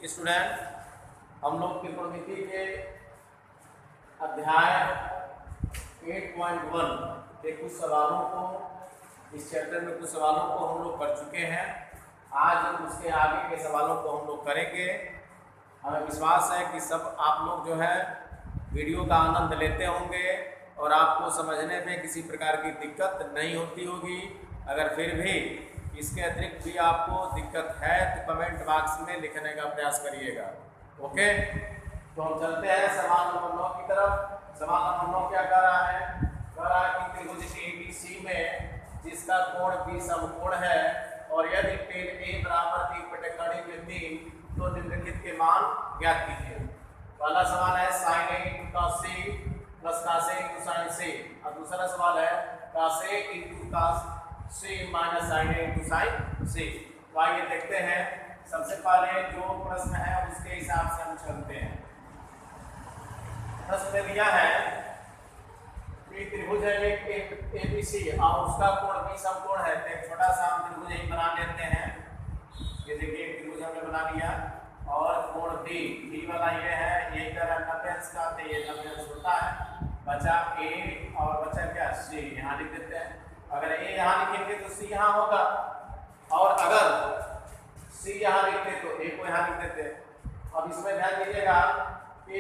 Student हम लोग त्रिकोणमिति के अध्याय 8.1 के कुछ सवालों को इस चैप्टर में कुछ सवालों को हम लोग कर चुके हैं। आज उसके आगे के सवालों को हम लोग करेंगे। हमें विश्वास है कि सब आप लोग जो है वीडियो का आनंद लेते होंगे और आपको समझने में किसी प्रकार की दिक्कत नहीं होती होगी। अगर फिर भी इसके अतिरिक्त भी आपको दिक्कत है तो कमेंट बॉक्स में लिखने का प्रयास करिएगा। ओके, तो हम चलते हैं सवाल नंबर 9 की तरफ। सवाल नंबर 9 क्या कर रहा है? कह रहा है कि त्रिभुज ABC में जिसका कोण B समकोण है और यदि tan A बराबर 1/3 में 3 तो निम्नलिखित के मान ज्ञात कीजिए। पहला सवाल है sin A × cos C + cos A × sin C और दूसरा सवाल है cos A × cos C - sin A × sin C। तो आइए देखते हैं। सबसे पहले जो प्रश्न है उसके हिसाब से हम चलते हैं। प्रश्न में दिया है कि त्रिभुज है एक ABC और उसका कोण B समकोण है। तो एक छोटा सा हम त्रिभुज यही बना लेते हैं। ये देखिए एक त्रिभुज हमने बना लिया और कोण B वाला ये है, ये कर 90 अंश का, तो ये 90 अंश होता है। बचा A और बचा क्या C, यहाँ लिख देते हैं। अगर A यहाँ लिखेंगे तो C यहाँ होगा और अगर C यहाँ लिखते तो A को यहाँ लिख देते। अब इसमें ध्यान दीजिएगा कि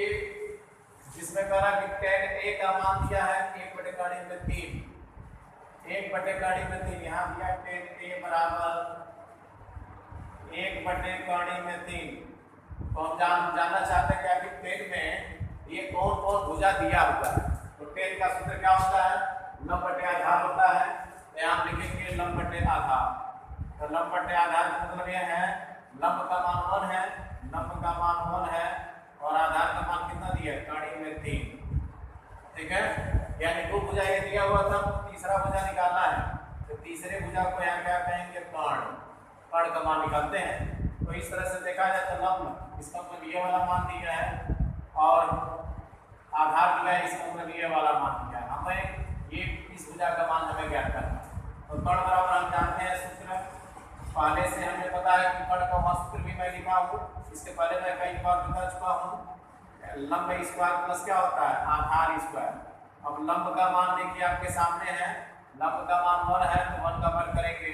जिसमें कह रहा कि tan A का मान दिया है 1/3 में 3, 1/3 में 3 यहाँ दिया tan A बराबर 1/3 में 3। तो हम जानना चाहते हैं कि tan में ये कौन कौन भुजा दिया हुआ है। तो tan का सूत्र क्या होता है? लंब बटे आधार होता है। तो यहाँ लिखेंगे लंब बटे आधार। तो लंब बटे आधार का मतलब यह है लंब का मान 1 है, लंब का मान 1 है और आधार का मान कितना दिया है? कड़ी में 3। ठीक है, यानी दो भुजा ये दिया हुआ था, तीसरा भुजा निकालना है। तो तीसरे भुजा को यहाँ क्या कहेंगे? कर्ण। कर्ण का मान निकालते हैं। तो इस तरह से देखा जाए तो लंब इसका मतलब ये वाला मान दिया है और आधार दिया है, इसका मतलब ये वाला मान दिया है। हमें ये इस भुजा का मान हमें ज्ञात करना है। तो कर्ण बराबर हम जानते हैं सूत्र पहले से हमें पता है कि कर्ण का सूत्र भी मैं लिखा हूँ। इसके पहले मैं कई बार बता चुका हूँ। लंब स्क्वायर प्लस क्या होता है? आधार स्क्वायर। अब लंब का मान देखिए आपके सामने है, लंब का मान 1 है तो 1 का वर्ग करेंगे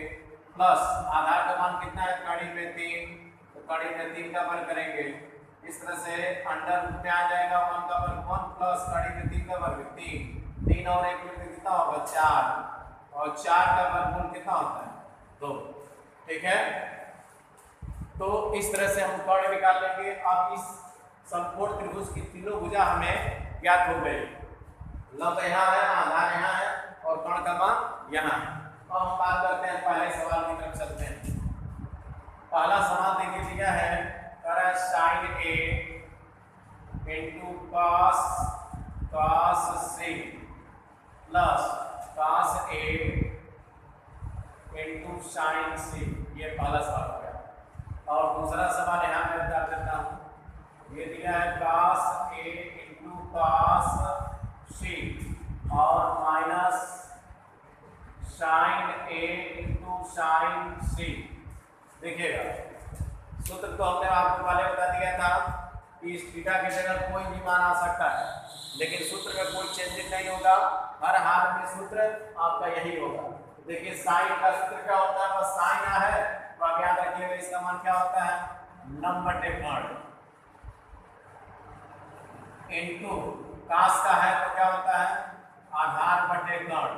प्लस आधार का मान कितना है? कड़ी में 3, तो कड़ी में 3 का वर्ग करेंगे। इस तरह से अंडर रूट में आ जाएगा 1 का वर्ग 1 प्लस कड़ी में 3 का वर्ग 3 और 1 मिलकर कितना होगा? 4 और 4 का वर्गमूल कितना होता है? 2। ठीक है, तो इस तरह से हम कर्ण निकाल लेंगे। अब इस समकोण त्रिभुज की तीनों भुजा हमें ज्ञात हो गई। लंब यहाँ है, आधार यहाँ है और कर्ण का मान यहाँ है। अब हम बात करते हैं पहले सवाल की तरफ चलते हैं। पहला सवाल देखिए दिया है, कह रहा है sin A × cos C plus cos A × sin C। ये पहला सवाल हो गया। और दूसरा सवाल यहाँ मैं बता देता हूँ। ये दिया है cos A × cos C और minus sin A × sin C। देखिएगा सूत्र तो हमने आपको पहले बता दिया था कि इस थीटा की जगह कोई भी मान आ सकता है, लेकिन सूत्र में कोई चेंजिंग नहीं होगा। हर हाल में सूत्र आपका यही होगा। देखिए साइन का सूत्र क्या होता है? बस साइन यहाँ है तो आप याद रखिएगा इसका मान क्या होता है? लंब बटे कर्ण। इनटू कास का है तो क्या होता है? आधार बटे कर्ण।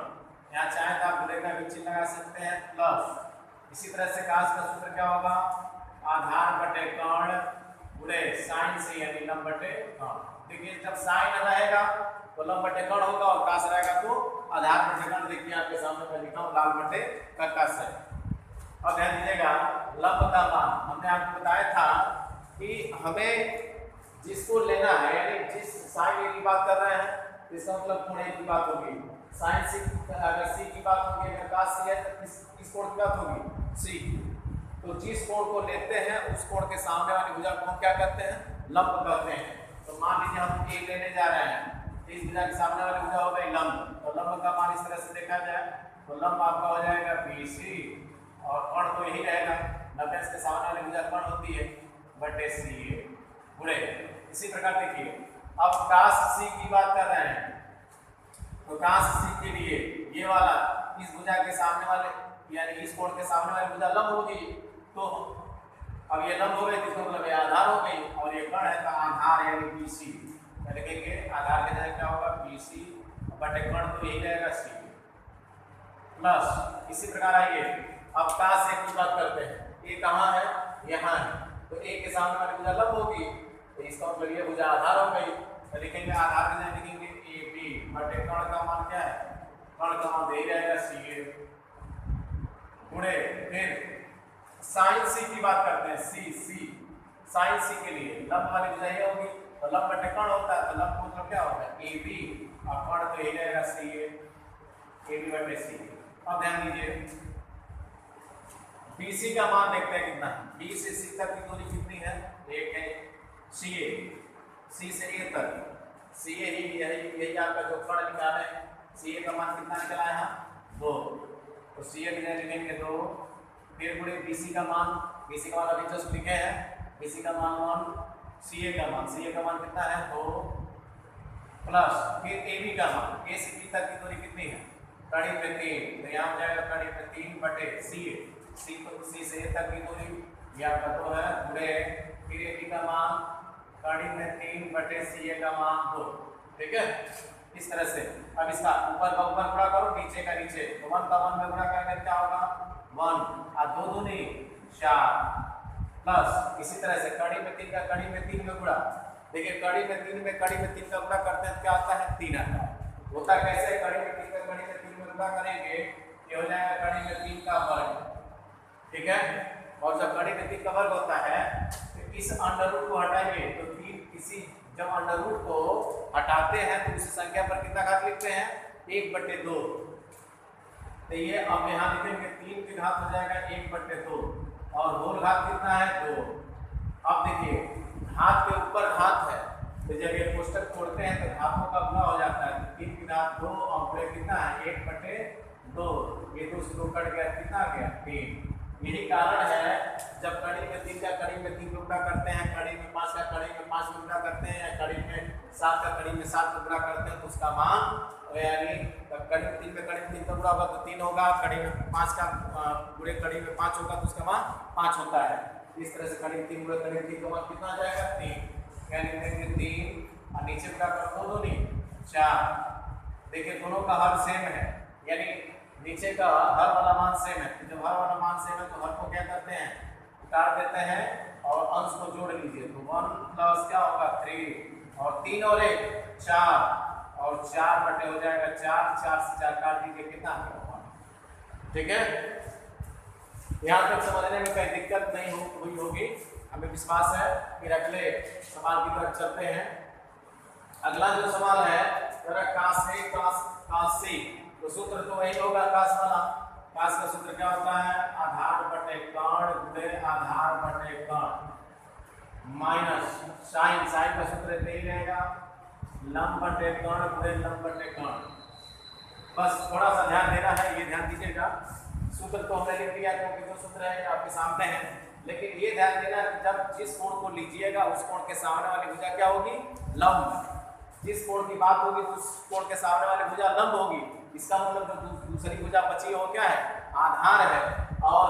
यहाँ चाहे तो आप गुणे का भी चिन्ह लगा सकते हैं प्लस। इसी तरह से कास का सूत्र क्या होगा? आधार बटे कर्ण गुणे साइन से यानी लंब बटे कर्ण। देखिए जब साइन रहेगा तो लंब बटे कर्ण होगा और कास रहेगा तो आधार बटे कर्ण। देखिए आपके सामने मैं लिखा हूँ लाल बटे कास है। अब ध्यान दीजिएगा लंब का मान हमने आपको बताया था कि हमें जिसको लेना है, यानी जिस साइन ए की बात कर रहे हैं इसका मतलब कोण ए की बात होगी। साइन सी अगर सी की बात होगी, अगर कास सी है तो किस कोण की बात होगी? सी। तो जिस कोण को लेते हैं उस कोण के सामने वाली भुजा को हम क्या कहते हैं? लंब कहते हैं। तो मान लीजिए हम ए लेने जा रहे हैं, इस भुजा के सामने वाली भुजा हो गई लंब। तो लंब का मान इस तरह से देखा जाए तो लंब आपका हो जाएगा BC और कर्ण तो यही रहेगा। 90 के सामने वाली भुजा कर्ण होती है। बटे सी ए गुणे। इसी प्रकार देखिए अब काश सी की बात कर रहे हैं तो काश सी के लिए ये वाला इस भुजा के सामने वाले यानी इस कोण के सामने वाली भुजा लंब होगी, तो अब ये लंब हो गई तो मतलब ये आधार हो गई और ये कण है तो आधार यानी BC लिखेंगे। आधार के जगह क्या होगा BC बटे कण तो यही रहेगा सी प्लस। इसी प्रकार आइए अब काश ए की बात करते हैं। ए कहाँ है? यहाँ है, तो ए के सामने वाली भुजा लंब होगी तो इसका मतलब ये भुजा आधार हो गई, तो लिखेंगे आधार के जगह लिखेंगे AB बटे कण का मान क्या है? कण का मान यही रहेगा CA गुणे। फिर साइन सी की बात करते हैं। सी साइन सी के लिए लंब वाली भुजा ये होगी तो लंब बटे कण होता है, तो लंब का मतलब क्या होगा? AB और कण तो यही रहेगा CA AB बटे C। अब ध्यान दीजिए BC का मान देखते हैं कितना है। B से C तक की दूरी कितनी है? एक है CA, C से A तक CA ही यही आपका जो कण निकाले है। CA का मान कितना निकला है? 2, तो CA की जगह लिखेंगे 2। फिर गुणे BC का मान, BC का मान अभी जस्ट लिखे हैं, BC का मान 1, CA का मान कितना है? 2 प्लस फिर AB का मान, A से B तक की दूरी कितनी है? कड़ी पे 3, तो यहाँ हो जाएगा कड़ी पे 3 बटे CA, C से A तक की दूरी ये आपका 2 है गुणे फिर AB का मान कड़ी में 3 बटे CA का मान 2। ठीक है, इस तरह से। अब इसका ऊपर का ऊपर गुणा करो, नीचे का नीचे, तो 1 का 1 में गुणा करके क्या होगा? 1 और 2 दूनी 4 प्लस। इसी तरह से कड़ी में 3 का कड़ी में 3 में गुणा। देखिए कड़ी में 3 का गुणा करते हैं तो क्या आता है? 3 आता है। होता कैसे? कड़ी में 3 का कड़ी में 3 में गुणा करेंगे ये हो जाएगा कड़ी में 3 का वर्ग। ठीक है, और जब कड़ी में 3 का वर्ग होता है तो इस अंडर रूट को हटाएंगे तो 3 किसी जब अंडर रूट को हटाते हैं तो उस संख्या पर कितना घात लिखते हैं? 1/2। तो ये अब यहाँ लिखेंगे 3 की घात हो जाएगा 1/2 और होल घात कितना है? 2। अब देखिए घात के ऊपर घात है तो जब ये कोष्टक छोड़ते हैं तो घातों का गुणा हो जाता है। 3 की घात 2 और पूरे कितना है? 1/2। ये 2 से 2 कट गया, कितना आ गया? 3। यही कारण है जब कड़ी में 3 का कड़ी में 3 गुणा करते हैं, कड़ी में 5 का कड़ी में 5 गुणा करते हैं, या कड़ी में 7 का कड़ी में 7 गुणा करते हैं तो उसका मान यानी कड़ी में 3 का 3 का गुणा होगा तो 3 होगा, कड़ी में 5 का गुणे कड़ी में 5 होगा तो उसका मान 5 होता है। इस तरह से कड़ी में 3 गुणे कड़ी में 3 का मान कितना आ जाएगा? 3। यानी लिखेंगे 3 और नीचे गुणा कर 2 दूनी 4। देखिए दोनों का हर सेम है, यानी नीचे का हर वाला मान सेम है। तो जब हर वाला मान सेम है तो हर को क्या करते हैं? उतार देते हैं और अंश को जोड़ लीजिए तो 1 प्लस क्या होगा? 3 और 3 और 1 4 और 4 बटे हो जाएगा 4, 4 से 4 काट दीजिए कितना होगा? ठीक है, यहाँ तक समझने में कोई दिक्कत नहीं हुई होगी, हमें विश्वास है। फिर अगले सवाल की तरफ चलते हैं। अगला जो सवाल है काश सी, तो सूत्र तो वही होगा काश वाला। काश का सूत्र क्या होता है? आधार बटे कण गुणे आधार बटे कण माइनस साइन का सूत्र यही रहेगा लंब बटे कण गुणे लंब बटे कण। बस थोड़ा सा ध्यान देना है, ये ध्यान दीजिएगा। सूत्र तो हमने लिख दिया क्योंकि जो सूत्र है आपके सामने है, लेकिन ये ध्यान देना कि जब जिस कोण को लीजिएगा उस कोण के सामने वाली भुजा क्या होगी? लंब। जिस कोण की बात होगी उस कोण के सामने वाली भुजा लंब होगी। इसका मतलब जो दूसरी भुजा बची हो क्या है? आधार है। और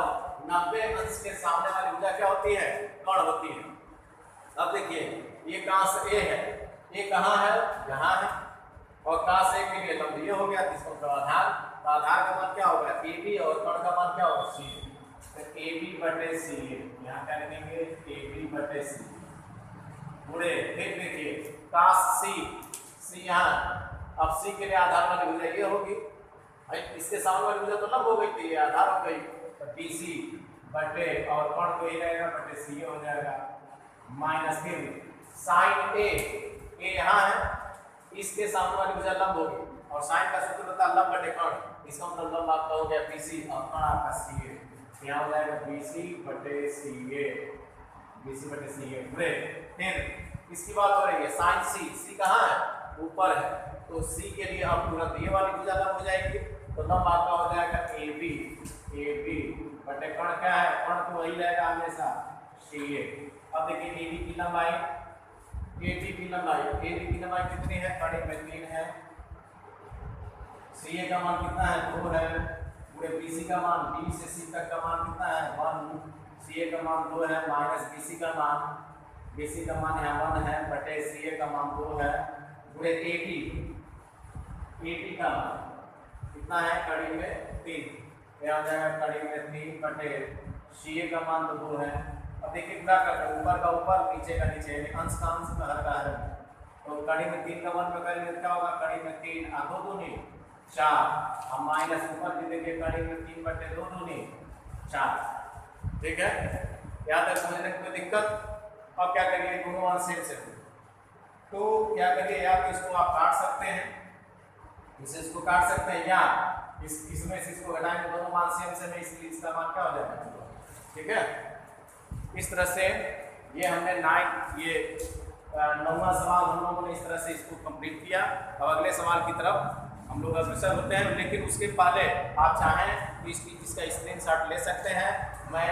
90 अंश के सामने वाली भुजा क्या होती है? कण होती है। अब देखिए ये काश ए है, ये कहाँ है? यहाँ है, और काश ए के लिए लंब ये हो गया, इसका मतलब आधार। तो आधार का मान क्या होगा? AB और कण का मान क्या होगा? CA। तो AB बटे CA, यहाँ क्या लिखेंगे? AB बटे C गुणे फिर देखिए काश C यहाँ। अब C के लिए आधार वाली भुजा ये होगी, इसके सामने वाली भुजा तो लंब हो गई थी, ये आधार हो गई, तो BC बटे और कण तो ये रहेगा बटे CA हो जाएगा माइनस फिर साइन ए यहाँ है, इसके सामने वाली भुजा लंब होगी और साइन का सूत्र होता है लंब बटे कण। इसका मतलब लंब आपका हो गया BC और कण आपका CA। यहाँ हो जाएगा BC बटे CA गुणे फिर इसकी बात हो रही है साइन C कहाँ है? ऊपर है, तो C के लिए अब तुरंत ये वाली भुजा लंब हो जाएगी, तो लंब आपका हो जाएगा AB बटे कण क्या है? कण तो वही रहेगा हमेशा CA। अब देखिए AB की लंबाई, AB की लंबाई कितनी है? कड़ी में 3 है। CA का मान कितना है? 2 है। पूरे BC का मान, B से C तक का मान कितना है? 1। CA का मान 2 है माइनस BC का मान यहाँ 1 है बटे CA का मान 2 है। पूरे AB का मान कितना है? कड़ी में 3, यहाँ जाएगा कड़ी में 3 बटे CA का मान तो 2 है। अब देखिए क्या करते हैं, ऊपर का ऊपर नीचे का नीचे, अंश का अंश में हर का हर। तो कड़ी में 3 का मान में करेंगे क्या होगा? कड़ी में 3 2 दूनी 4, हम माइनस ऊपर भी देंगे कड़ी में 3 बटे 2 दूनी 4। ठीक है, यहाँ तक समझने में कोई दिक्कत? अब क्या करिए, दोनों मान सेम से तो क्या करिए, या तो इसको आप काट सकते हैं, इसको काट सकते हैं, या इसमें से इसको घटाएंगे, दोनों मान सेम है इसलिए इसका मान क्या हो जाएगा? ठीक है, इस तरह से ये हमने 9वां सवाल हम लोगों ने इस तरह से इसको कंप्लीट किया। अब अगले सवाल की तरफ हम लोग अग्रसर होते हैं, लेकिन उसके पहले आप चाहें तो इसका स्क्रीनशॉट ले सकते हैं। मैं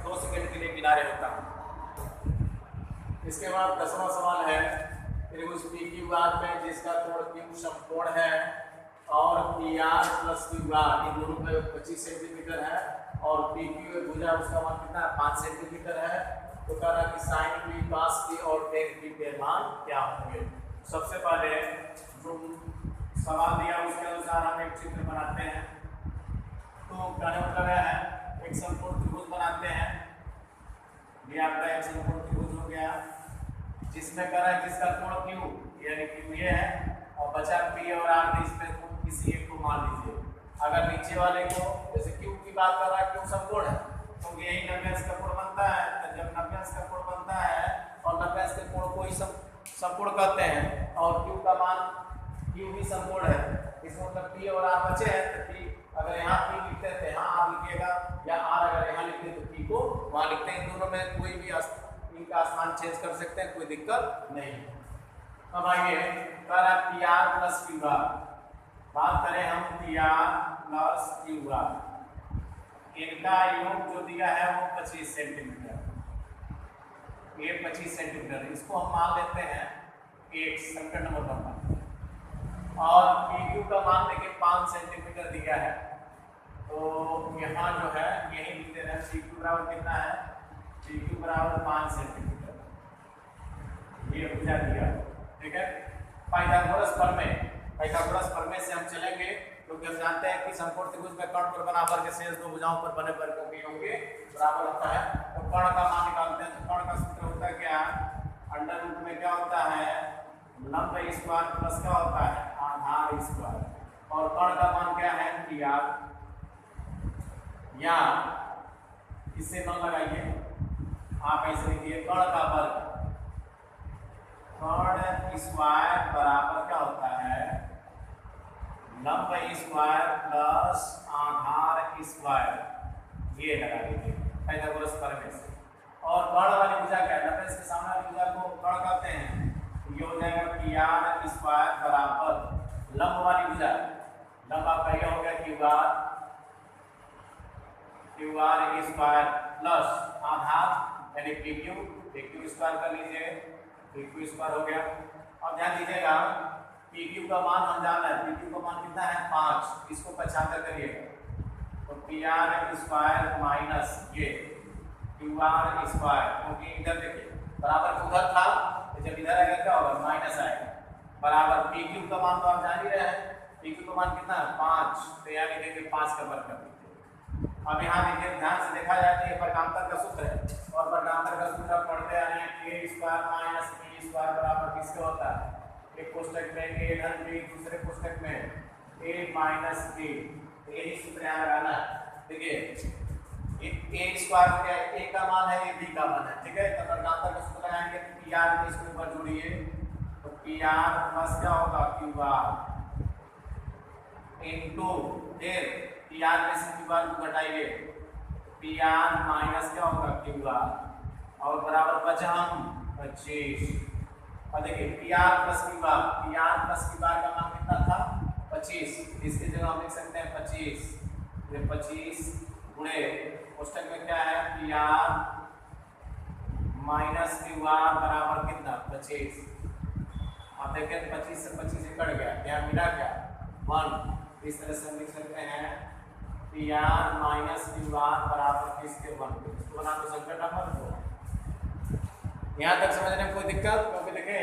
2 सेकंड के लिए किनारे होता हूँ। इसके बाद 10वां सवाल है, त्रिभुज PQR में जिसका कोण Q समकोण है और PR प्लस QR इन दोनों का 25 सेंटीमीटर है और PQ भुजा उसका मान कितना है? 5 सेंटीमीटर है। तो कह रहा है कि साइन P, cos P और tan P के मान क्या होंगे? सबसे पहले जो सवाल दिया उसके अनुसार हम एक चित्र बनाते हैं। तो कहने मतलब है एक समकोण त्रिभुज बनाते हैं। ये आपका एक समकोण त्रिभुज हो गया जिसमें कह रहा है जिसका कोण Q यानी Q ये है और बचा P और R, इसमें किसी एक को मान लीजिए। अगर नीचे वाले को जैसे Q की बात कर रहा है, Q समकोण है तो यही 90 अंश का कोण बनता है। तो जब 90 अंश का कोण बनता है और 90 अंश के कोण को ही समकोण कहते हैं और Q का मान Q भी समकोण है, इसमें मतलब P और R बचे हैं। तो P अगर यहाँ P लिखते हैं तो यहाँ R लिखिएगा, या R अगर यहाँ लिखते हैं तो P को वहाँ लिखते हैं। इन दोनों में कोई भी इनका स्थान चेंज कर सकते हैं, कोई दिक्कत नहीं। अब आइए PR प्लस QR बात करें हम। PR प्लस QR इनका योग जो दिया है वो 25 सेंटीमीटर, ये 25 सेंटीमीटर, इसको हम मान लेते हैं 1 संकट नंबर पर। और PQ का मान देखिए 5 सेंटीमीटर दिया है, तो यहाँ जो है यही लिखते हैं PQ बराबर कितना है? PQ बराबर 5 सेंटीमीटर, ये भुजा दिया। ठीक है, पाइथागोरस प्रमेय से हम चलेंगे क्योंकि हम जानते हैं कि समकोण त्रिभुज में कर्ण पर बराबर के शेष दो भुजाओं पर बने पर क्योंकि होंगे बराबर होता है। तो कर्ण का मान निकालते हैं। तो कर्ण का सूत्र होता है क्या? अंडर रूट में क्या होता है? लंब स्क्वायर प्लस क्या होता है? आधार स्क्वायर। और कर्ण का मान क्या है? PR। या इससे मन लगाइए, आप ऐसे लिखिए कर्ण का वर्ग, कर्ण स्क्वायर बराबर क्या होता है? लंब स्क्वायर प्लस आधार स्क्वायर। ये लगा लीजिए पाइथागोरस प्रमेय से। और कर्ण वाली भुजा क्या है? 90 के सामने वाली भुजा को कर्ण कहते हैं। ये हो जाएगा PR स्क्वायर बराबर लंब वाली भुजा, लंब आपका ये हो गया QR स्क्वायर प्लस आधार यानी PQ स्क्वायर कर लीजिए, PQ स्क्वायर हो गया। अब ध्यान दीजिएगा PQ का मान हम जान रहे हैं, PQ का मान कितना है? 5। इसको 75 करिएगा तो PR स्क्वायर माइनस ये QR स्क्वायर, क्योंकि इधर देखिए बराबर उधर था तो जब इधर आएगा क्या होगा? माइनस आएगा। बराबर PQ का मान तो आप जान ही रहे हैं, PQ का मान कितना है? 5। तो यहाँ लिखेंगे 5 का वर्ग कर दीजिए। अब यहाँ देखिए ध्यान से देखा जाए तो ये वर्गांतर का सूत्र है और वर्गांतर का सूत्र पढ़ते आ रहे हैं A square minus B square बराबर किसके होता है? एक कोष्ठक में A धन B, दूसरे कोष्ठक में A माइनस B। यही सूत्र यहाँ लगाना है। देखिए A स्क्वायर हो गया, A का मान है, ये B का मान है। ठीक है, तो वर्गांतर का सूत्र लगाएंगे तो PR को इसके ऊपर जोड़िए तो PR प्लस क्या होगा? QR इनटू फिर PR में से QR को घटाइए, PR माइनस क्या होगा? QR और बराबर बचा हम 25। और देखिए PR प्लस QR का मान कितना था? 25। इसकी जगह हम लिख सकते हैं 25। ये 25 गुणे कोष्ठक में क्या है? PR माइनस क्यू आर बराबर कितना 25। आप देखें 25 से 25 कट गया, क्या मिला क्या 1। इस तरह से हम लिख सकते हैं P R minus Q R बराबर किसके 1। इसको बना दो संख्या नंबर 2। यहाँ तक समझने में कोई दिक्कत? क्योंकि देखें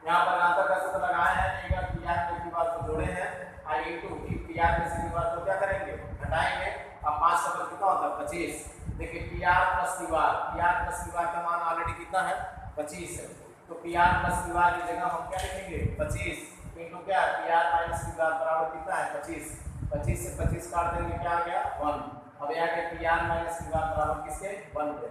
यहाँ पर अंतर का सूत्र लगाए हैं, एक बार पी आर में क्यू आर को जोड़े हैं आई इंटू पी आर में से क्यू आर को क्या करेंगे घटाएंगे। अब 5 का बल कितना होता है 25। देखिए P R plus Q R का मान ऑलरेडी कितना है 25 है, तो P R plus Q R की जगह हम क्या लिखेंगे 25 इंटू क्या P R minus Q R बराबर कितना है 25। 25 से 25 काट देंगे क्या आ गया 1। अब यहाँ के P R minus Q R बराबर किसके 1 पे।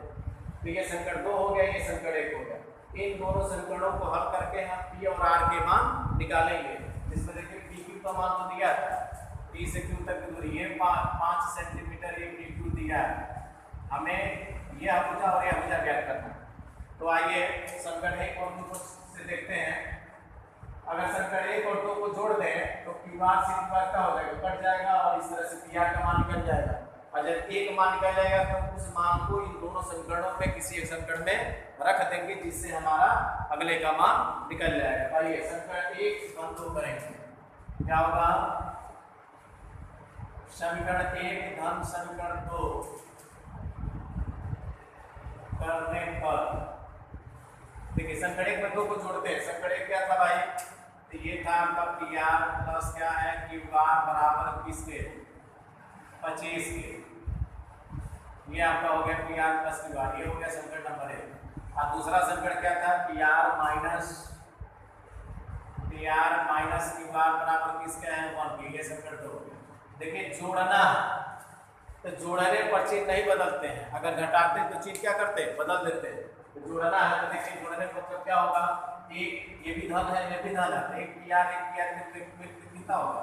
तो ये समीकरण 2 हो गया, ये समीकरण 1 हो गया। इन दोनों समीकरणों को हल करके हम पी और आर के मान निकालेंगे। जिसमें देखिए पी क्यू का मान तो दिया था, पी से क्यू तक की दूरी ये 5 सेंटीमीटर ये पी क्यू दिया है, हमें यह भुजा और यह भुजा ज्ञात करना है। तो आइए समीकरण 1 और 2 से देखते हैं। अगर समीकरण 1 और 2 को जोड़ दें तो क्यू आर से क्यू आर क्या हो जाएगा कट जाएगा और इस तरह से पी आर का मान निकल जाएगा। और जब एक मान निकल जाएगा तो उस मान को इन दोनों समीकरणों में किसी एक समीकरण में रख देंगे जिससे हमारा अगले का मान निकल जाएगा। आइए समीकरण 1 हम 2 करेंगे। क्या होगा समीकरण 1 धन समीकरण 2 करने पर देखिए समीकरण 1 में 2 को जोड़ते हैं। समीकरण 1 क्या था भाई, तो ये था आपका पी आर प्लस क्या है क्यू आर बराबर किसके 25 के। ये आपका हो गया P R plus Q R, ये हो गया समीकरण नंबर 1। और दूसरा समीकरण क्या था P R minus Q R बराबर किसका है 1 के। ये समीकरण 2 हो गया। देखिए जोड़ना तो जोड़ने पर चीज नहीं बदलते हैं, अगर घटाते तो चीज क्या करते हैं बदल देते हैं। तो जोड़ना है तो देखिए जोड़ने का मतलब क्या होगा, एक ये भी धन है ये भी धन है, एक पी आर कितना होगा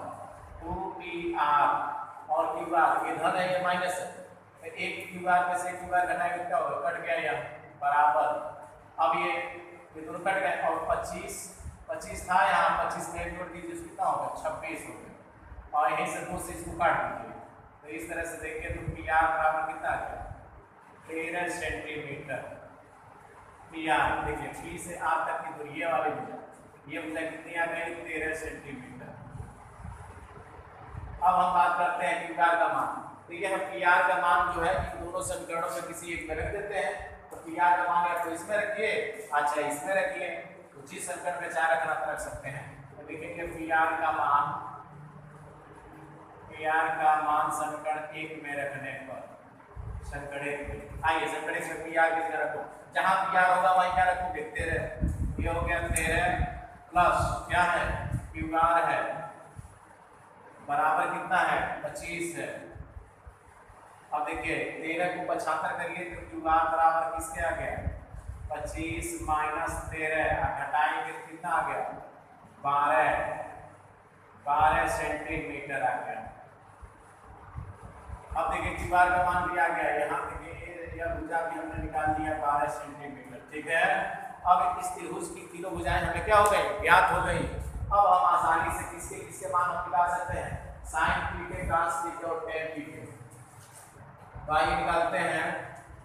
2 पी आर और क्यू आर ये धन है ये माइनस है, तो एक क्यू आर में से क्यू आर घटाएंगे क्या होगा कट गया यहाँ बराबर। अब ये दोनों कट गए और 25 था यहाँ 25 में जोड़ दीजिए कितना होगा 26 हो गया और यहीं से 2 से इसको काट दीजिए। तो इस तरह से देखिए तो पी आर बराबर कितना आ गया 13 सेंटीमीटर। पी आर देखिए पी से आर तक की दूरी ये वाली भुजा, ये भुजा कितनी आ गई 13 सेंटीमीटर। अब हम बात करते हैं क्यू आर का मान। तो ये हम पी आर का मान जो है इन दोनों समीकरणों में किसी एक में रख देते हैं। तो पी आर का मान या तो इसमें रखिए अच्छा इसमें रखिए, तो जिस समीकरण में चाहे रखना तो रख सकते हैं। तो देखेंगे पी आर का मान समीकरण 1 में रखने पर समीकरण 1 में आइए समीकरण 1 में पी आर की जगह रखो, जहां पी आर होगा वहीं क्या रखोगे 13। ये हो गया 13 प्लस क्या है क्यू आर है बराबर कितना है 25 है। अब देखिए 13 को 75 करिए तो क्यू आर बराबर किसके आ गया 25 माइनस 13 घटाएंगे तो कितना आ गया 12 सेंटीमीटर आ गया। अब देखिए क्यू आर का मान भी आ गया, यहाँ देखिए यह भुजा भी हमने निकाल दिया 12 सेंटीमीटर, ठीक है। अब इस त्रिभुज की तीनों भुजाएं हमें क्या हो गई ज्ञात हो गई। अब हम आसानी से किसके मान हम निकाल सकते हैं साइन पी के cos पी के और tan पी के। तो आइए निकालते हैं,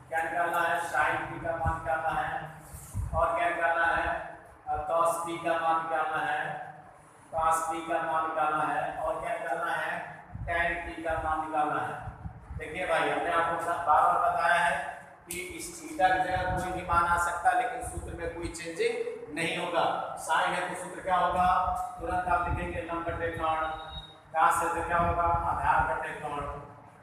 क्या निकालना है साइन पी का मान निकालना है और क्या निकालना है cos पी का मान निकालना है, cos पी का मान निकालना है और क्या निकालना है tan पी का मान निकालना है। देखिए भाई हमने आपको बार बार बताया है कि इस थीटा की जगह कोई भी मान आ सकता है लेकिन सूत्र में कोई चेंजिंग नहीं होगा। साइन है तो सूत्र क्या होगा तुरंत आप लिखेंगे लंब बटे कर्ण, cos है तो क्या होगा आधार बटे कर्ण,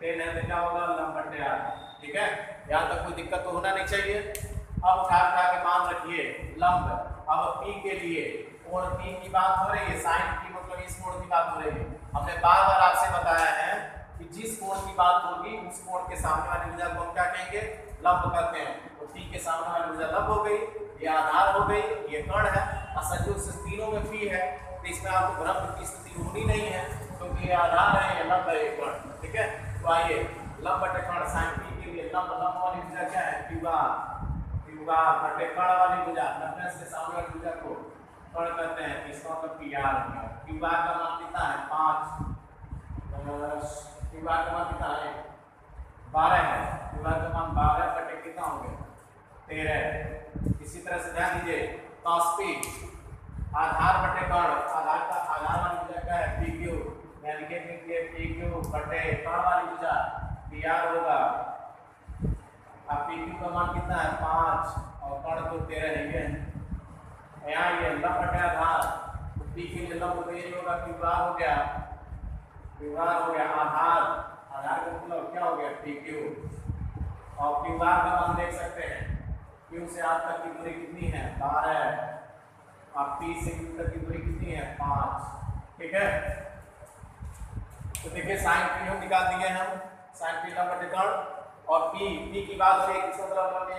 tan है तो क्या होगा लंब बटे आधार, ठीक है। यहाँ तक कोई दिक्कत तो होना नहीं चाहिए। अब उठा के मान रखिए लंब। अब p के लिए कोण 3 की बात हो रही है, साइन की मतलब इस कोण की बात हो रही है। हमने बार बार आपसे बताया है कि जिस कोण की बात होगी उस कोण के सामने वाली भुजा को हम क्या कहेंगे लंब कहते हैं। तो p के सामने वाली भुजा लंब हो गई, ये आधार हो गई, ये कर्ण है और संयोग से तीनों में p है तो इसमें आपको भ्रम की स्थिति होनी नहीं है क्योंकि ये आधार है ये लंब है ये कर्ण, ठीक है। तो आइए लंब बटे कर्ण साइन p के लिए लंब वाली भुजा क्या है क्यू आर बटे कर्ण वाली भुजा लंबे से सामने वाली भुजा को कर्ण कहते हैं। इसका मतलब पी आर है। क्यू आर का मान कितना है 5, क्यू आर का मान कितना है 12 है, क्यू आर का मान 12 बटे कितना हो गया 13 इसी तरह से ध्यान दीजिए cos p आधार बटे कर्ण, आधार वाली भुजा क्या है PQ, यानी लिखेंगे कि PQ बटे कर्ण वाली भुजा PR होगा। अब PQ का मान कितना है 5 और कर्ण तो 13 ही है। यहाँ ये लंब बटे आधार, तो P के लिए लंब तो ये होगा QR हो गया, QR हो गया आधार का मतलब क्या हो गया PQ, और QR का मान देख सकते हैं Q से R तक की दूरी कितनी है 12, और P से Q तक की दूरी कितनी है 5, ठीक है। तो देखिए साइन P हम निकाल दिए हम, साइन P लंब बटे कर्ण, और P की बात हो रही है इसका मतलब में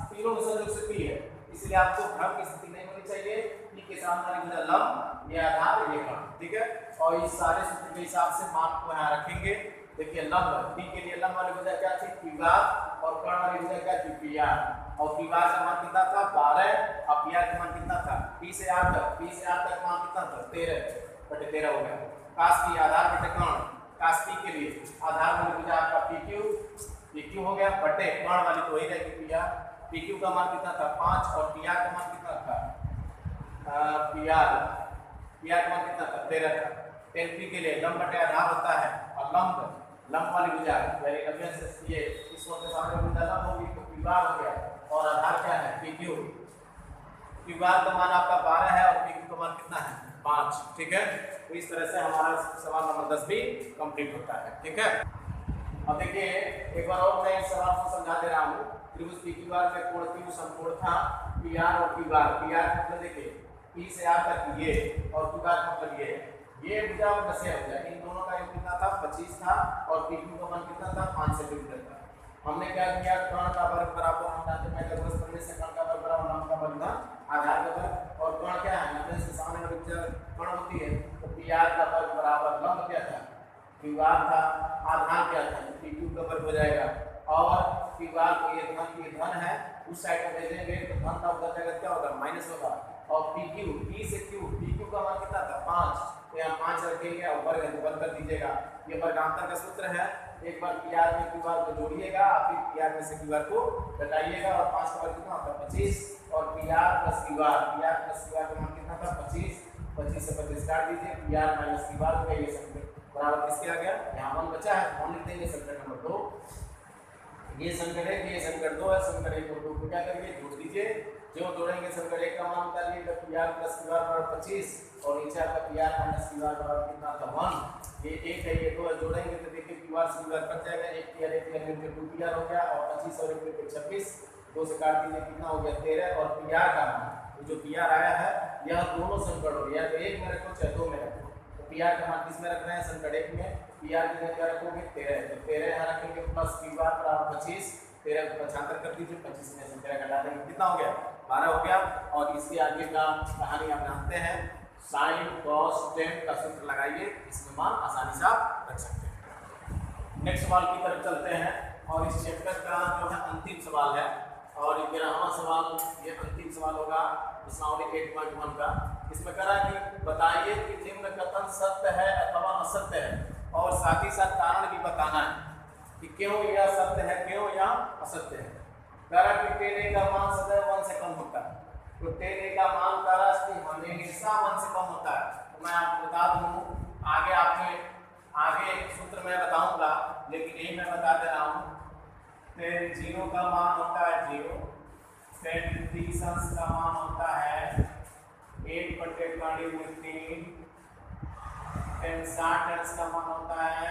तीनों में संयुक्त से P है, इसलिए आपको भ्रम की स्थिति नहीं होनी चाहिए। P के सामने वाली भुजा लंब, ये आधार, ये कर्ण, ठीक है। और इस सारे सूत्र के हिसाब से मान को यहाँ रखेंगे। देखिए लंब P के लिए लंब वाली भुजा क्या थी QR, और कर्ण वाली भुजा क्या थी PR, और QR का मान कितना था 12, और PR का मान कितना था P से R तक मान कितना था 13/13 हो गया। cos P आधार बटे कर्ण, cos P के लिए आधार वाली भुजा आपका PQ हो गया बटे कर्ण वाली तो वही रहेगी PR। PQ का मान कितना था 5, और PR का मान कितना था PR का मान कितना था 13 था। 10P के लिए लंब बटे आधार होता है, और लंब वाली भुजा ये इस के सामने भुजा लंब होगी तो QR हो गया, और आधार क्या है PQ। QR का मान आपका 12 है और PQ का मान कितना है 5, ठीक है। तो इस तरह से हमारा सवाल नंबर 10 भी कंप्लीट होता है, ठीक है। अब देखिए एक बार और मैं इस सवाल को समझा दे रहा हूँ। त्रिभुज PQR के कोण Q समकोण था PR और QR। PR मतलब देखिए P से R तक ये, और QR मतलब ये भुजा और दसे भुजा, इन दोनों का योग कितना था 25 था, और PQ का मान कितना था 5 सेंटीमीटर था। हमने क्या किया कर्ण का वर्ग बराबर, हम जानते हैं पहले पढ़ने से कर्ण का वर्ग बराबर लंब का वर्ग आधार का वर्ग, और कर्ण क्या है 90 से सामने वाली भुजा कर्ण होती है, तो PR का वर्ग बराबर लंब क्या था QR था, आधार क्या था PQ का वर्ग हो जाएगा। और QR को ये धन है उस साइड को भेजेंगे तो धन का उधर जाएगा क्या होगा माइनस होगा, और P से Q PQ का मान कितना था 5, तो यहाँ 5 रखेंगे और वर्ग कर दीजिएगा। ये वर्गांतर का सूत्र है, एक बार PR में QR को जोड़िएगा, फिर PR में से QR को घटाइएगा, और 5 का वर्ग कितना होता है 25, और PR प्लस QR का मान कितना था 25 से 25 काट दीजिए, PR माइनस QR हो गया। ये समीकरण बराबर किसके आ गया, यहाँ 1 बचा है, 1 लिख देंगे। समीकरण नंबर 2 ये समीकरण 1, ये समीकरण 2 है। समीकरण 1 और 2 को क्या करेंगे जोड़ दीजिए, जो जोड़ेंगे समीकरण 1 का मान निकालिएगा PR प्लस QR बराबर 25, और नीचे आपका PR माइनस QR बराबर कितना था 1। ये 1 है ये 2 है, जोड़ेंगे तो देखिए QR से QR कट जाएगा, 1 PR मिलकर 2 PR हो गया, और 25 और 1 मिलकर 26, 2 से काट दीजिए कितना हो गया 13, और PR का मान जो PR आया है यह दोनों समीकरण हो गया, तो 1 में रखो चाहे 2 में रखो। तो PR का मान किस में रखना है समीकरण 1 में, PR की जगह क्या रखोगे 13, तो 13 यहाँ रखेंगे प्लस QR बराबर 25, 13 को 75 कर दीजिए, 25 में से 13 घटा देंगे कितना हो गया 12 हो गया। और इसके आगे का कहानी आप जानते हैं, साइन कॉस टेन का सूत्र लगाइए, इसमें मान आसानी से आप रख सकते हैं। नेक्स्ट सवाल की तरफ चलते हैं, और इस चैप्टर का जो है अंतिम सवाल है, और 11वां सवाल ये अंतिम सवाल होगा प्रश्नावली 8.1 का। इसमें कह रहा है कि बताइए कि निम्न कथन सत्य है अथवा असत्य है, और साथ ही साथ कारण भी बताना है कि क्यों यह सत्य है क्यों यह असत्य है। कह रहा कि टेन ए का मान सदैव 1 से कम होता है, तो टेन ए का मान का राशि हमेशा 1 से कम होता है। तो मैं आपको बता दूं, आगे सूत्र मैं बताऊंगा, लेकिन यही मैं बता दे रहा हूँ। टेन 0 का मान होता है 0, टेन 30 अंश का मान होता है 1/3, टेन 60 अंश का मान होता है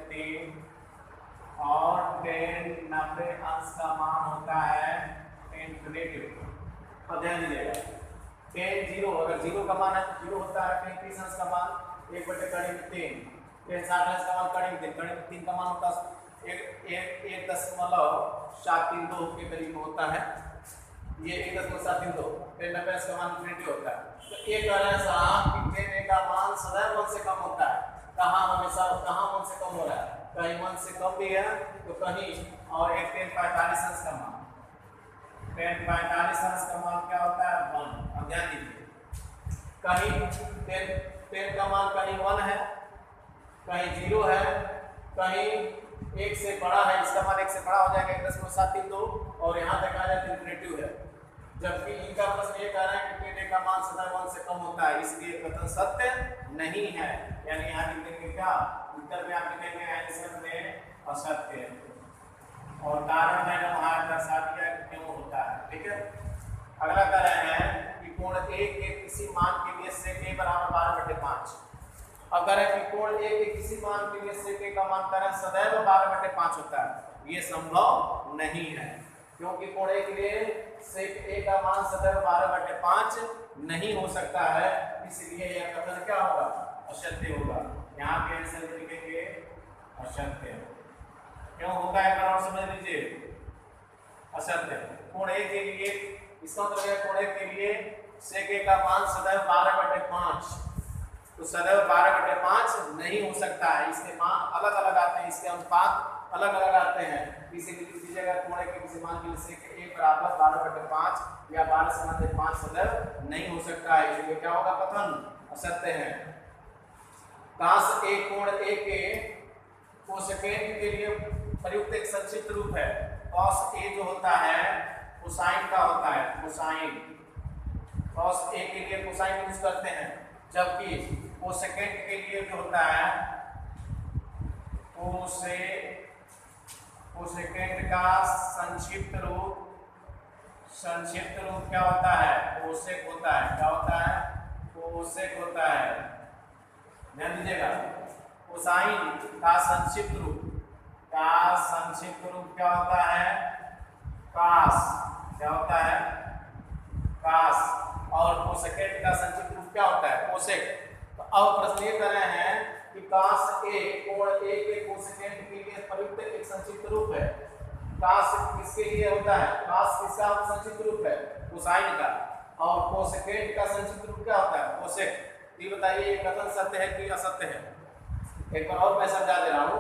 3, और टेन 90 अंश का मान होता है 10 और ध्यान दीजिएगा टेन 0 अगर 0 का मान है तो 0 होता है, टेन 30 अंश का मान 1/3, टेन 60 अंश का मान 3 का मान होता है 1.732 के करीब होता है, ये 1.732, टेन 90 अंश का मान इन्फिनिटी होता है। तो एक कह रहे हैं साहब कि टेन ए का मान सदैव 1 से कम होता है, कहाँ 1 से कम हो रहा है, कहीं 1 से कम भी है तो कहीं, और एक 10/45 अंश का मान, 10/45 अंश का मान क्या होता है 1। अब ध्यान दीजिए, कहीं 10 का मान कहीं 1 है, कहीं 0 है, कहीं 1 से बड़ा है, इसका मान 1 से बड़ा हो जाएगा 1.732, और यहाँ तक आ जाए तो इन्फिनिटी है। जबकि इनका प्रश्न ये कह रहा है कि टेन ए का मान सदैव 1 से कम होता है, इसलिए कथन सत्य नहीं है। यानी यहाँ लिखेंगे क्या, उत्तर में आप लिखेंगे आंसर में असत्य, और कारण मैंने वहां दर्शा दिया कि क्यों होता है। ठीक है, अगला कह रहे हैं कि कोण ए के किसी मान के लिए sec a बराबर 12/5। अब कह रहे हैं कि कोण ए के किसी मान के लिए sec a का मान करें सदैव 12/5 होता है, ये संभव नहीं है, क्योंकि कोण ए के लिए sec a का मान सदैव 12/5 नहीं हो सकता है, इसलिए यह कथन क्या होगा, असत्य होगा। यहाँ पे आंसर में लिखेंगे असत्य। क्यों होगा एक बार और समझ लीजिए, असत्य। कोण ए के लिए इसका मतलब है कोण ए के लिए sec a का मान सदैव 12/5, तो सदैव 12/5 नहीं हो सकता है, इसके मान अलग अलग आते हैं, इसके अनुपात अलग अलग आते हैं, इसीलिए लिख दीजिएगा कोण ए के किसी मान के लिए sec a बराबर 12/5 या 12/5 सदैव नहीं हो सकता है, इसलिए क्या होगा, कथन असत्य है। काश ए कोण ए के कोसेकेंट के लिए प्रयुक्त एक संक्षिप्त रूप है। cos a जो होता है कोसाइन का होता है, कोसाइन, cos a के लिए कोसाइन यूज करते हैं, जबकि कोसेकेंट के लिए जो होता है कोसेकेंट का संक्षिप्त रूप क्या होता है, कोसेक होता है। क्या होता है, कोसेक होता है। ध्यान दीजिएगा, कोसाइन का संक्षिप्त रूप क्या होता है, कास। क्या होता है, कास। और कोसेकेंट का संक्षिप्त रूप क्या होता है, कोसेक। तो अब प्रश्न ये कर रहे हैं कि कास ए कोण ए के कोसेकेंट के लिए प्रयुक्त एक संक्षिप्त रूप है। कास किसके लिए होता है, कास किसका संक्षिप्त रूप है, कोसाइन का, और कोसेकेंट का संक्षिप्त रूप क्या होता है, कोसेक। ये बताइए ये कथन सत्य है कि असत्य है। एक बार और मैं समझा दे रहा हूँ,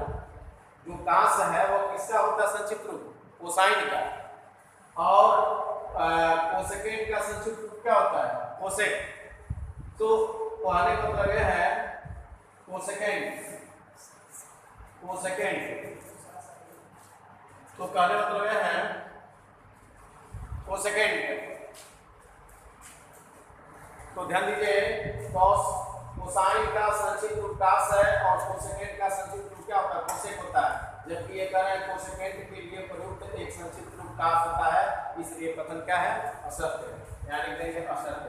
जो कास है वो किसका होता है संक्षिप्त रूप, कोसाइन का, और कोसेकेंट का संक्षिप्त रूप क्या होता है, कोसेक। तो कहने का मतलब यह है कोसेकेंट, तो कहने का मतलब यह है कोसेकेंट। तो ध्यान दीजिए, कोसाइन का संक्षिप्त रूप कास है और कोसेकेंट का संक्षिप्त रूप क्या होता है, कोसेक होता है, जबकि ये कह रहे हैं कोसेकेंट के लिए प्रयुक्त एक संक्षिप्त रूप कास होता है, इसलिए कथन क्या है, असत्य। यानी देंगे असत्य।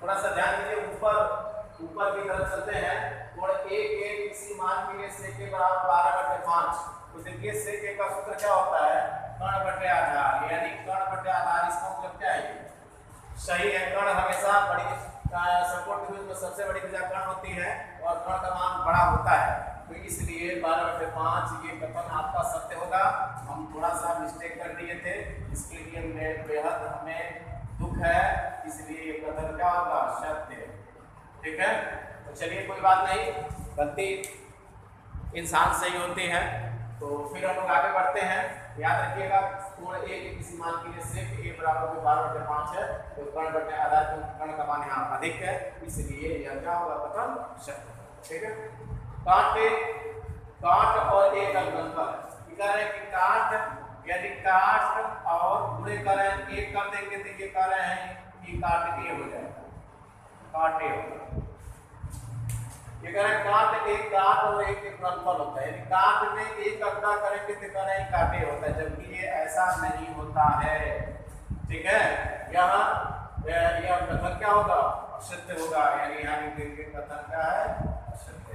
थोड़ा सा ध्यान दीजिए, ऊपर की तरफ चलते हैं। कोण ए के किसी मान के लिए sec a बराबर 12/5, तो देखिए sec a का सूत्र क्या होता है, कर्ण बटे आधार, यानी कर्ण बटे आधार। इसका मतलब क्या है, सही है, कर्ण हमेशा बड़ी संपूर्ण त्रिभुज में सबसे बड़ी भुजा कर्ण होती है और कर्ण का मान बड़ा होता है, तो इसलिए 12/5 ये कथन आपका सत्य होगा। हम थोड़ा सा मिस्टेक कर दिए थे, इसके लिए मैं बेहद हमें दुख है, इसलिए ये कथन क्या होगा, सत्य। ठीक है, तो चलिए कोई बात नहीं, गलती इंसान से ही होती है। तो फिर हम लोग आगे बढ़ते हैं। याद रखिएगा, कोण ए के किसी मान के लिए sec a बराबर 12/5 है, तो कर्ण बटे आधार, कर्ण का मान यहाँ अधिक है, इसलिए यह क्या होगा, कथन सत्य। ठीक है, काट और एक अंकन कह रहे हैं कि काट, यदि काट और गुणे करें एक कर देंगे तो ये कह रहे हैं कि काट ए हो जाएगा, काट ए होगा। ये कह रहे हैं काट एक, काट और एक गुणनफल होता है, यदि काट में एक का गुणा करेंगे तो कह रहे हैं काट ए होता है, जबकि ये ऐसा नहीं होता है। ठीक है, यह कथन क्या होगा, असत्य होगा, यानी यहाँ लिखेंगे कथन क्या है, असत्य।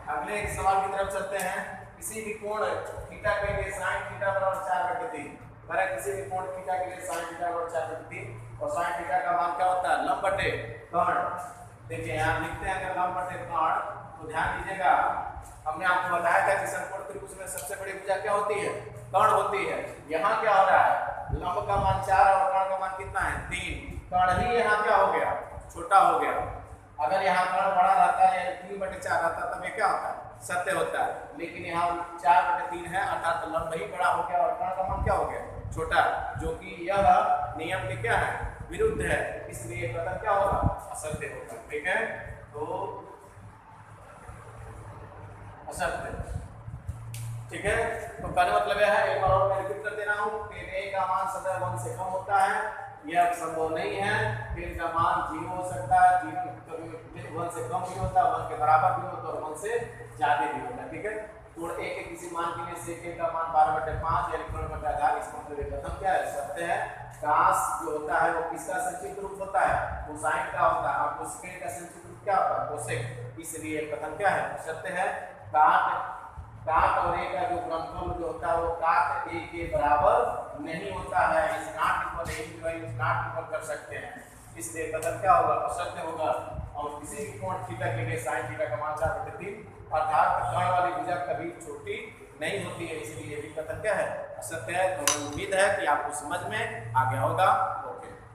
अगले एक सवाल की तरफ चलते हैं। किसी भी कोण थीटा के लिए sin थीटा बराबर 4/3, अरे किसी भी कोण थीटा के लिए sin थीटा बराबर 4/3 और sin थीटा का मान क्या होता है, लंब बटे कर्ण। देखिए यहाँ लिखते हैं अगर लंब बटे कर्ण, तो ध्यान दीजिएगा, हमने आपको बताया था कि समकोण त्रिभुज में सबसे बड़ी भुजा क्या होती है, कर्ण होती है। यहाँ क्या हो रहा है, लंब का मान 4 और कर्ण का मान कितना है, 3, कर्ण ही यहाँ क्या हो गया, छोटा हो गया। अगर यहाँ कर्ण बड़ा रहता है, 3/4 रहता तब ये क्या होता है, सत्य होता है, लेकिन यहाँ 4/3 है, अर्थात लंब ही बड़ा हो गया और कर्ण का मान क्या हो गया, छोटा, जो कि यह नियम के क्या है, विरुद्ध है, इसलिए कथन क्या होगा, असत्य होगा। ठीक है, तो असत्य। ठीक है, तो कहने मतलब यह है, एक बार और मैं रिपीट कर दे रहा हूँ, टेन ए का मान सदैव 1 से कम होता है, यह संभव नहीं है। टेन का मान 0 हो सकता है, 0 कभी 1 से कम भी होता है, 1 के बराबर भी होता है और 1 से ज्यादा भी होता है। ठीक है, तो ए के किसी मान के लिए सेक का मान 12/5 इलेक्ट्रॉन बटा आधार, इसका मतलब ये कथन क्या है, सत्य है। काश जो होता है वो किसका संक्षिप्त रूप होता है, कोसाइन का होता है, और कोसेक का संक्षिप्त रूप क्या होता है, कोसेक, इसलिए कथन क्या है, सत्य है। काट और ए का जो गुणनफल जो होता है वो काट ए के बराबर नहीं होता है, इस नॉट इक्वल ए की वैल्यू नॉट इक्वल कर सकते हैं, इसलिए कथन क्या होगा, असत्य होगा। और किसी भी कोण थीटा के लिए sin थीटा का मान 4/3 अर्थात कर्ण वाली भुजा कभी छोटी नहीं होती है, इसलिए ये भी कथन क्या है, असत्य है। तो उम्मीद है कि आपको समझ में आ गया होगा। ओके।